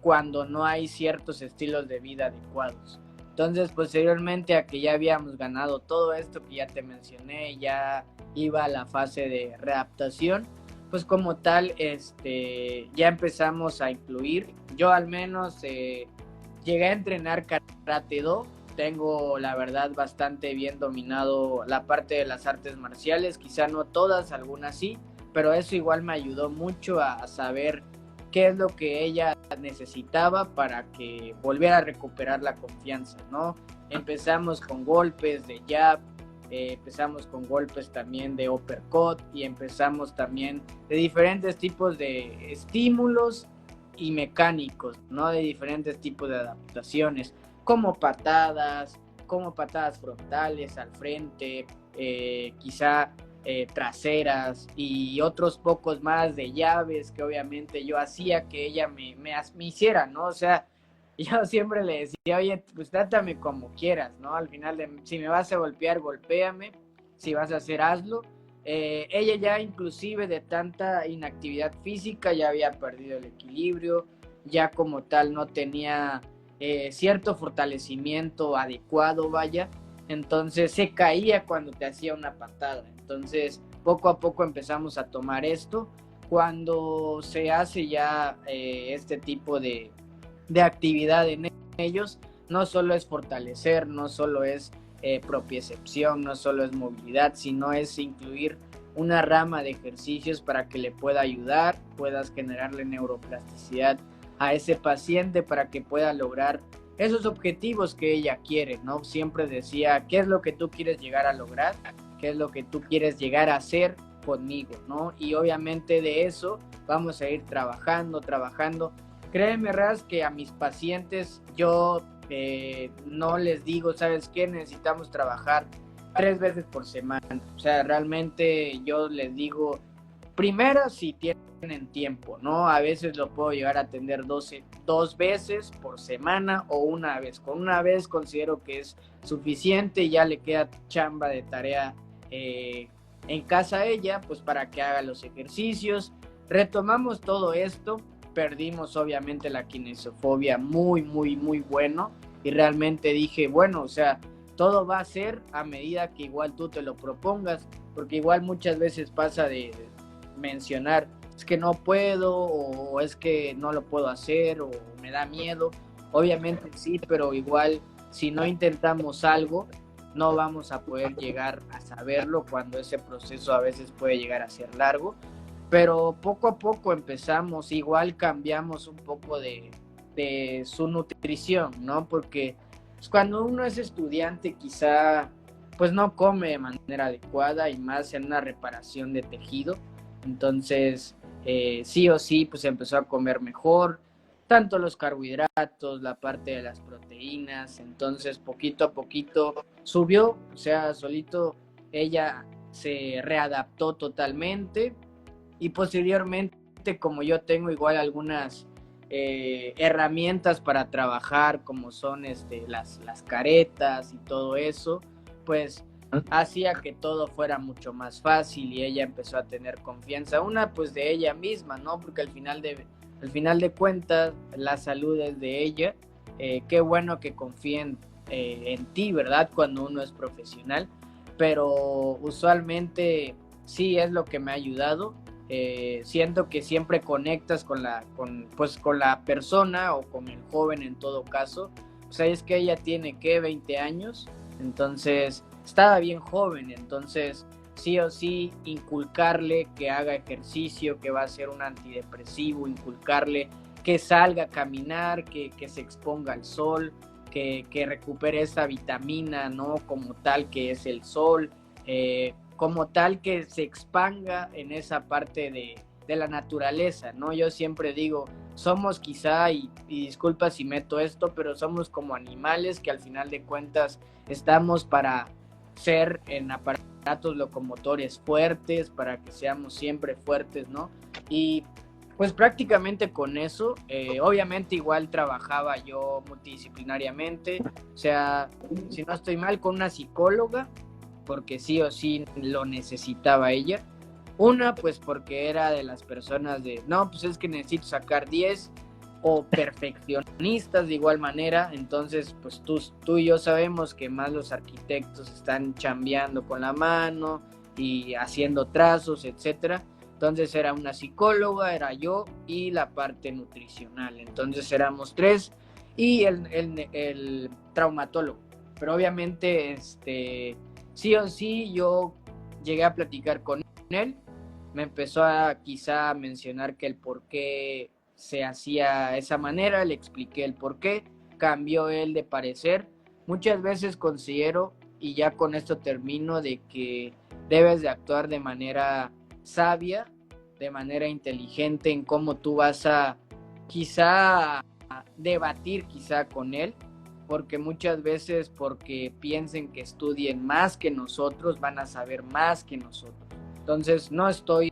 B: cuando no hay ciertos estilos de vida adecuados. Entonces, posteriormente a que ya habíamos ganado todo esto que ya te mencioné, ya iba a la fase de readaptación, pues como tal, ya empezamos a incluir, yo al menos llegué a entrenar Karate Do, tengo la verdad bastante bien dominado la parte de las artes marciales, quizá no todas, algunas sí, pero eso igual me ayudó mucho a saber qué es lo que ella necesitaba para que volviera a recuperar la confianza, ¿no? Empezamos con golpes de jab, empezamos con golpes también de uppercut y empezamos también de diferentes tipos de estímulos y mecánicos, ¿no? De diferentes tipos de adaptaciones, como patadas, como patadas frontales al frente, quizá traseras y otros pocos más de llaves que obviamente yo hacía que ella me hiciera, ¿no? O sea, yo siempre le decía, oye, pues trátame como quieras, ¿no? Al final, si me vas a golpear, golpéame, si vas a hacer, hazlo. Ella ya inclusive de tanta inactividad física ya había perdido el equilibrio, ya como tal no tenía cierto fortalecimiento adecuado, vaya, entonces se caía cuando te hacía una patada. Entonces poco a poco empezamos a tomar esto. Cuando se hace ya este tipo de actividad en ellos, no solo es fortalecer, no solo es propiocepción, no solo es movilidad, sino es incluir una rama de ejercicios para que le pueda ayudar, puedas generarle neuroplasticidad a ese paciente para que pueda lograr esos objetivos que ella quiere, ¿no? Siempre decía, ¿qué es lo que tú quieres llegar a lograr? ¿Qué es lo que tú quieres llegar a hacer conmigo, ¿no? Y obviamente de eso vamos a ir trabajando. Créeme, Raz, que a mis pacientes yo no les digo, ¿sabes qué? Necesitamos trabajar 3 veces por semana. O sea, realmente yo les digo, primero si tienen tiempo, ¿no? A veces lo puedo llegar a atender 2 veces por semana o una vez. Con una vez considero que es suficiente y ya le queda chamba de tarea en casa a ella, pues para que haga los ejercicios. Retomamos todo esto, perdimos obviamente la kinesiofobia muy bueno y realmente dije, bueno, o sea, todo va a ser a medida que igual tú te lo propongas, porque igual muchas veces pasa de mencionar, es que no puedo o es que no lo puedo hacer o me da miedo. Obviamente sí, pero igual si no intentamos algo, no vamos a poder llegar a saberlo cuando ese proceso a veces puede llegar a ser largo. Pero poco a poco empezamos, igual cambiamos un poco de su nutrición, ¿no? Porque pues, cuando uno es estudiante quizá pues no come de manera adecuada y más en una reparación de tejido. Entonces, sí o sí, pues empezó a comer mejor, tanto los carbohidratos, la parte de las proteínas. Entonces, poquito a poquito subió, o sea, solito ella se readaptó totalmente y posteriormente, como yo tengo igual algunas herramientas para trabajar, como son las caretas y todo eso, pues hacía que todo fuera mucho más fácil y ella empezó a tener confianza, una pues de ella misma, ¿no? Porque al final de cuentas la salud es de ella. Qué bueno que confíen en ti, ¿verdad? Cuando uno es profesional, pero usualmente sí es lo que me ha ayudado. Siento que siempre conectas con la persona o con el joven en todo caso. O sea, es que ella tiene, ¿qué? 20 años, entonces estaba bien joven, entonces sí o sí inculcarle que haga ejercicio, que va a ser un antidepresivo, inculcarle que salga a caminar, que se exponga al sol, que recupere esa vitamina, ¿no? Como tal que es el sol, como tal que se expanda en esa parte de la naturaleza, ¿no? Yo siempre digo, somos quizá, y disculpa si meto esto, pero somos como animales que al final de cuentas estamos para ser en aparatos locomotores fuertes, para que seamos siempre fuertes, ¿no? Y pues prácticamente con eso, obviamente igual trabajaba yo multidisciplinariamente, o sea, si no estoy mal, con una psicóloga, porque sí o sí lo necesitaba ella. Una, pues porque era de las personas de, no, pues es que necesito sacar 10, o perfeccionistas de igual manera. Entonces, pues tú y yo sabemos que más los arquitectos están chambeando con la mano y haciendo trazos, etcétera. Entonces era una psicóloga, era yo y la parte nutricional. Entonces éramos tres y el traumatólogo. Pero obviamente, sí o sí, yo llegué a platicar con él. Me empezó a quizá mencionar que el por qué se hacía de esa manera, le expliqué el por qué, cambió él de parecer. Muchas veces considero, y ya con esto termino, de que debes de actuar de manera sabia, de manera inteligente en cómo tú vas a quizá a debatir quizá con él, porque muchas veces porque piensen que estudien más que nosotros, van a saber más que nosotros. Entonces no estoy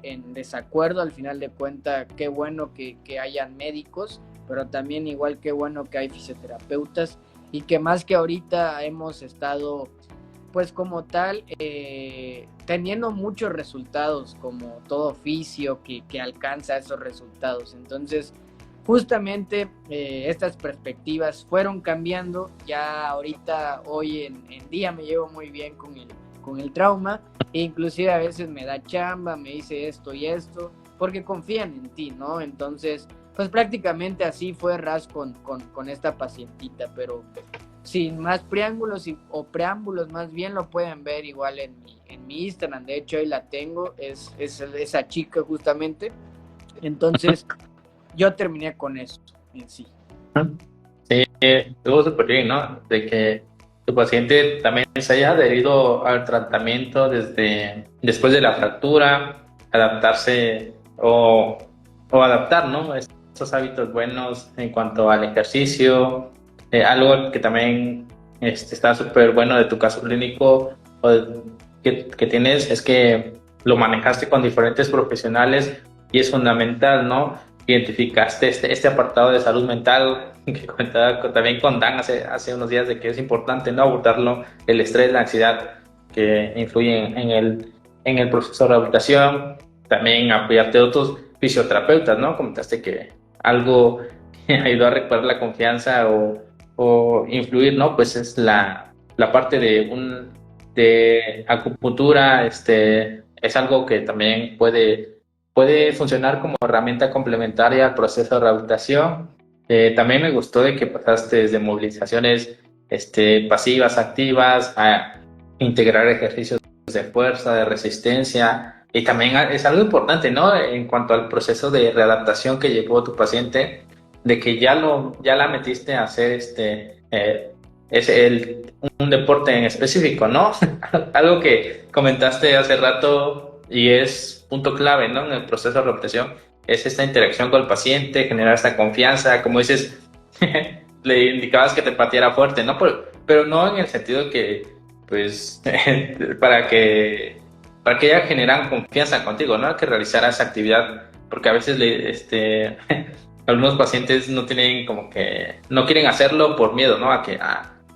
B: en desacuerdo, al final de cuentas, qué bueno que hayan médicos, pero también igual qué bueno que hay fisioterapeutas y que más que ahorita hemos estado pues como tal teniendo muchos resultados como todo oficio que alcanza esos resultados. Entonces justamente estas perspectivas fueron cambiando. Ya ahorita, hoy en día me llevo muy bien con el trauma, e inclusive a veces me da chamba, me dice esto y esto, porque confían en ti, ¿no? Entonces, pues prácticamente así fue Ras con esta pacientita, pero sin más preámbulos o preámbulos más bien lo pueden ver igual en mi Instagram. De hecho ahí la tengo, es esa chica justamente. Entonces yo terminé con eso en sí.
A: Sí, estuvo súper bien, ¿no? De que tu paciente también se haya adherido al tratamiento desde después de la fractura, adaptarse o adaptar, ¿no? Esos hábitos buenos en cuanto al ejercicio. Algo que también está súper bueno de tu caso clínico que tienes es que lo manejaste con diferentes profesionales y es fundamental, ¿no? Identificaste este apartado de salud mental que comentaba también con Dan hace unos días de que es importante no abordarlo, el estrés, la ansiedad que influyen en el proceso de rehabilitación, también apoyarte de otros fisioterapeutas, ¿no? Comentaste que algo que ayudó a recuperar la confianza o influir, ¿no? Pues es la parte de acupuntura, es algo que también puede funcionar como herramienta complementaria al proceso de rehabilitación. También me gustó de que pasaste desde movilizaciones pasivas, activas, a integrar ejercicios de fuerza, de resistencia. Y también es algo importante, ¿no? En cuanto al proceso de readaptación que llevó tu paciente, de que ya la metiste a hacer un deporte en específico, ¿no? Algo que comentaste hace rato y es punto clave, ¿no? En el proceso de rehabilitación es esta interacción con el paciente, generar esta confianza, como dices, le indicabas que te pateara fuerte, ¿no? Pero no en el sentido que, pues, para que, para que ella generara confianza contigo, ¿no? Que realizara esa actividad, porque a veces algunos pacientes no tienen como que, no quieren hacerlo por miedo, ¿no? A que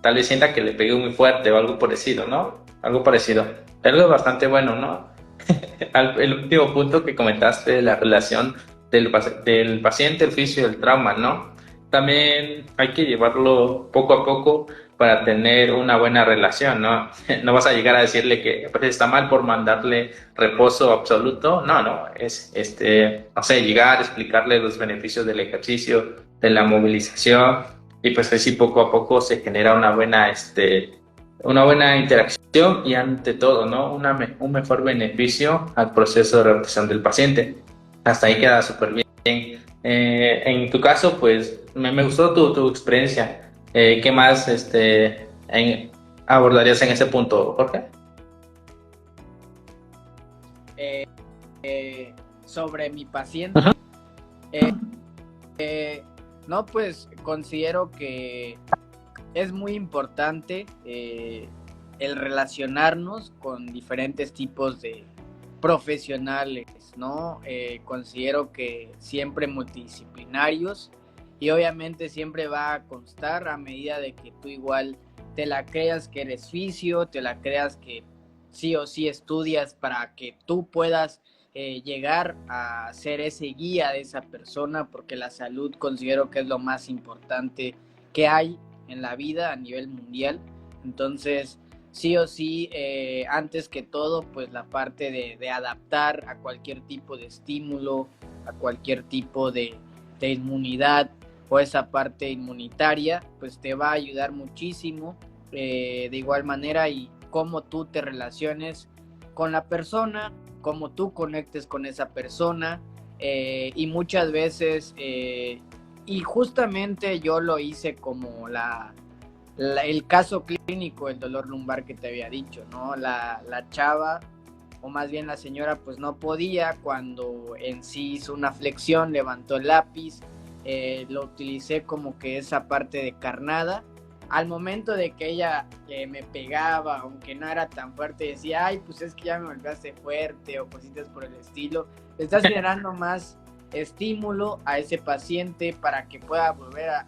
A: tal vez sienta que le pegué muy fuerte o algo parecido, ¿no? Algo parecido. Algo bastante bueno, ¿no? El último punto que comentaste, la relación del paciente, el fisio y el trauma, ¿no? También hay que llevarlo poco a poco para tener una buena relación, ¿no? No vas a llegar a decirle que pues, está mal por mandarle reposo absoluto, no, es, no sé, llegar, explicarle los beneficios del ejercicio, de la movilización, y pues así poco a poco se genera una buena interacción y ante todo, ¿no? Un mejor beneficio al proceso de rehabilitación del paciente. Hasta ahí queda súper bien. En tu caso, pues me gustó tu experiencia. ¿Qué más abordarías en ese punto, Jorge?
B: Sobre mi paciente, no, pues considero que es muy importante el relacionarnos con diferentes tipos de profesionales, ¿no? Considero que siempre multidisciplinarios y obviamente siempre va a constar a medida de que tú igual te la creas que eres fisio, te la creas que sí o sí estudias para que tú puedas llegar a ser ese guía de esa persona, porque la salud considero que es lo más importante que hay en la vida a nivel mundial. Entonces, sí o sí, antes que todo, pues la parte de adaptar a cualquier tipo de estímulo, a cualquier tipo de inmunidad o esa parte inmunitaria, pues te va a ayudar muchísimo. De igual manera, y cómo tú te relaciones con la persona, cómo tú conectes con esa persona, y muchas veces, y justamente yo lo hice como el caso clínico del dolor lumbar que te había dicho, ¿no? La chava, o más bien la señora, pues no podía, cuando en sí hizo una flexión, levantó el lápiz, lo utilicé como que esa parte de carnada, al momento de que ella me pegaba, aunque no era tan fuerte, decía, ay, pues es que ya me volviste fuerte o cositas por el estilo, le estás generando más estímulo a ese paciente para que pueda volver a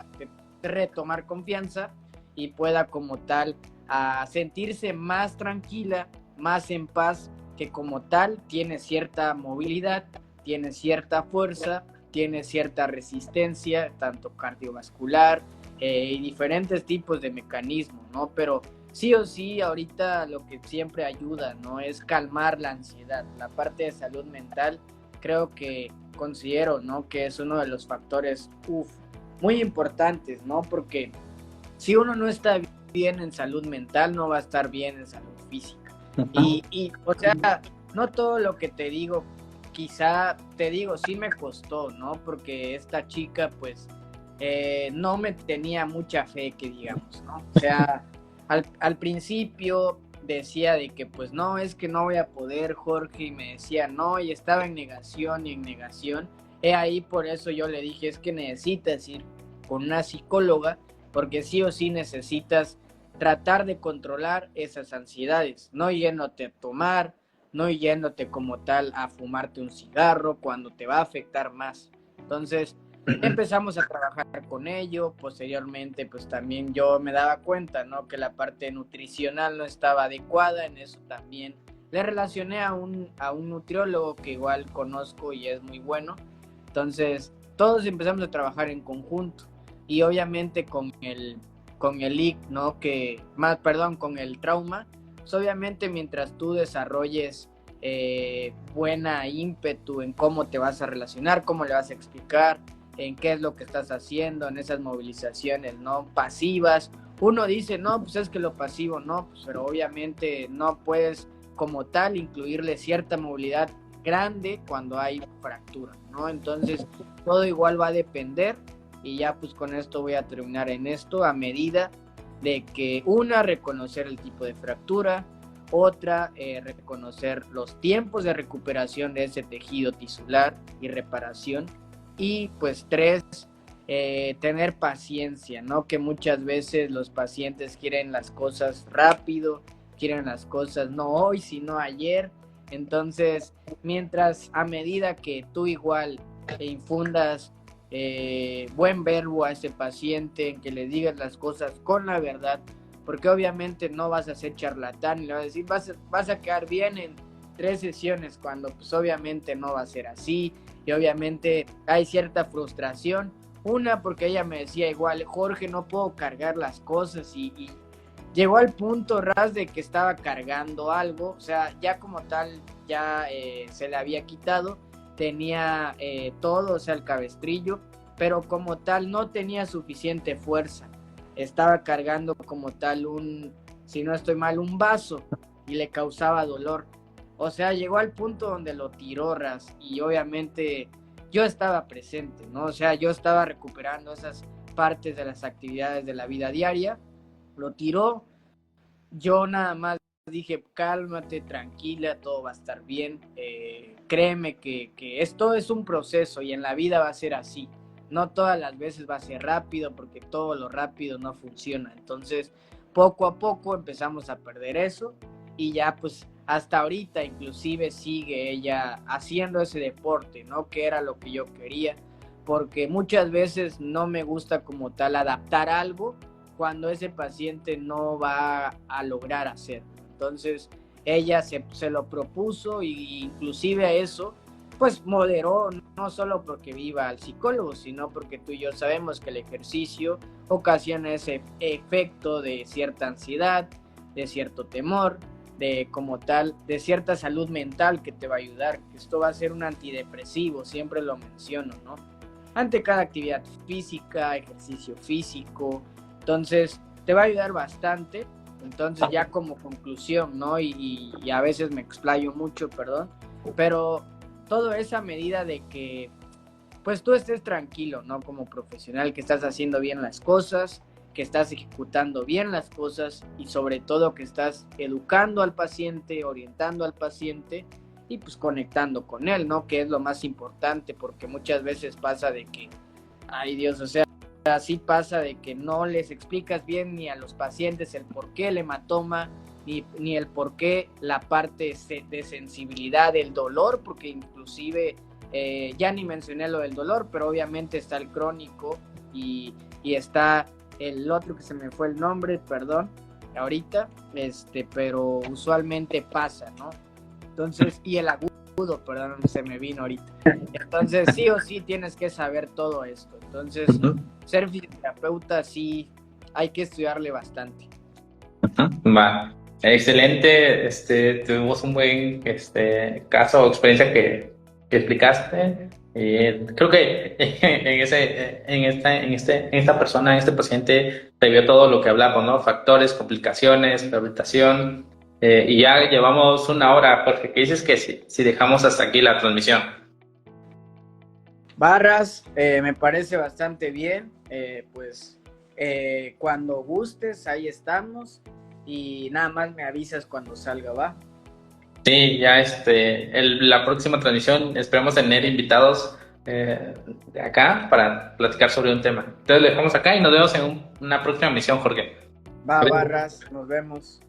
B: retomar confianza y pueda como tal a sentirse más tranquila, más en paz, que como tal tiene cierta movilidad, tiene cierta fuerza, tiene cierta resistencia, tanto cardiovascular y diferentes tipos de mecanismos, ¿no? Pero sí o sí, ahorita lo que siempre ayuda, ¿no? Es calmar la ansiedad. La parte de salud mental, creo que considero, ¿no? Que es uno de los factores, muy importantes, ¿no? Porque si uno no está bien en salud mental, no va a estar bien en salud física. O sea, no todo lo que te digo, quizá te digo, sí me costó, ¿no? Porque esta chica, pues, no me tenía mucha fe, que digamos, ¿no? O sea, al principio decía de que, pues, no, es que no voy a poder, Jorge, y me decía, no, y estaba en negación y en negación. Ahí por eso yo le dije, es que necesitas ir con una psicóloga, porque sí o sí necesitas tratar de controlar esas ansiedades, no yéndote a tomar, no yéndote como tal a fumarte un cigarro cuando te va a afectar más. Entonces empezamos a trabajar con ello, posteriormente pues también yo me daba cuenta, ¿no? Que la parte nutricional no estaba adecuada, en eso también le relacioné a un nutriólogo que igual conozco y es muy bueno. Entonces todos empezamos a trabajar en conjunto y obviamente con el IC, ¿no? Con el trauma, pues obviamente mientras tú desarrolles buena ímpetu en cómo te vas a relacionar, cómo le vas a explicar, en qué es lo que estás haciendo, en esas movilizaciones, ¿no? Pasivas. Uno dice, no, pues es que lo pasivo, no, pues, pero obviamente no puedes como tal incluirle cierta movilidad grande cuando hay fractura, ¿no? Entonces, todo igual va a depender y ya pues con esto voy a terminar en esto a medida de que reconocer el tipo de fractura, otra, reconocer los tiempos de recuperación de ese tejido tisular y reparación y pues tres, tener paciencia, ¿no? Que muchas veces los pacientes quieren las cosas rápido, quieren las cosas no hoy, sino ayer. Entonces, mientras a medida que tú igual infundas buen verbo a ese paciente, en que le digas las cosas con la verdad, porque obviamente no vas a ser charlatán y le vas a decir, vas a quedar bien en 3 sesiones, cuando pues obviamente no va a ser así, y obviamente hay cierta frustración, una porque ella me decía igual, Jorge, no puedo cargar las cosas, y llegó al punto ras de que estaba cargando algo, o sea, ya como tal, ya se le había quitado, tenía todo, o sea, el cabestrillo, pero como tal no tenía suficiente fuerza, estaba cargando como tal si no estoy mal, un vaso, y le causaba dolor. O sea, llegó al punto donde lo tiró ras, y obviamente yo estaba presente, ¿no? O sea, yo estaba recuperando esas partes de las actividades de la vida diaria, lo tiró, yo nada más dije, cálmate, tranquila, todo va a estar bien, créeme que esto es un proceso y en la vida va a ser así, no todas las veces va a ser rápido porque todo lo rápido no funciona, entonces poco a poco empezamos a perder eso y ya pues hasta ahorita inclusive sigue ella haciendo ese deporte, ¿no? Que era lo que yo quería, porque muchas veces no me gusta como tal adaptar algo cuando ese paciente no va a lograr hacerlo. Entonces ella se lo propuso y inclusive a eso pues moderó, no solo porque viva al psicólogo, sino porque tú y yo sabemos que el ejercicio ocasiona ese efecto de cierta ansiedad, de cierto temor, de como tal, de cierta salud mental que te va a ayudar. Esto va a ser un antidepresivo, siempre lo menciono, ¿no? Ante cada actividad física, ejercicio físico, entonces te va a ayudar bastante. Entonces ya como conclusión, ¿no? Y a veces me explayo mucho, perdón, pero todo es a medida de que pues tú estés tranquilo, ¿no? Como profesional, que estás haciendo bien las cosas, que estás ejecutando bien las cosas y sobre todo que estás educando al paciente, orientando al paciente y pues conectando con él, ¿no? Que es lo más importante, porque muchas veces pasa de que, ay Dios, o sea, así pasa de que no les explicas bien ni a los pacientes el por qué el hematoma, ni el por qué la parte de sensibilidad del dolor, porque inclusive ya ni mencioné lo del dolor, pero obviamente está el crónico y está el otro que se me fue el nombre, perdón, ahorita, pero usualmente pasa, ¿no? Entonces, y el agudo, perdón, se me vino ahorita. Entonces, sí o sí tienes que saber todo esto. Entonces, ser fisioterapeuta sí hay que estudiarle bastante.
A: Va, excelente, tuvimos un buen caso o experiencia que explicaste. Creo que en esta persona, en este paciente, te vio todo lo que hablamos, ¿no? Factores, complicaciones, rehabilitación, y ya llevamos una hora, Jorge. ¿Qué dices que si dejamos hasta aquí la transmisión?
B: Barras, me parece bastante bien, pues cuando gustes, ahí estamos y nada más me avisas cuando salga, ¿va?
A: Sí, ya la próxima transmisión esperemos tener invitados de acá para platicar sobre un tema. Entonces lo dejamos acá y nos vemos en una próxima misión, Jorge.
B: Va, Barras, nos vemos.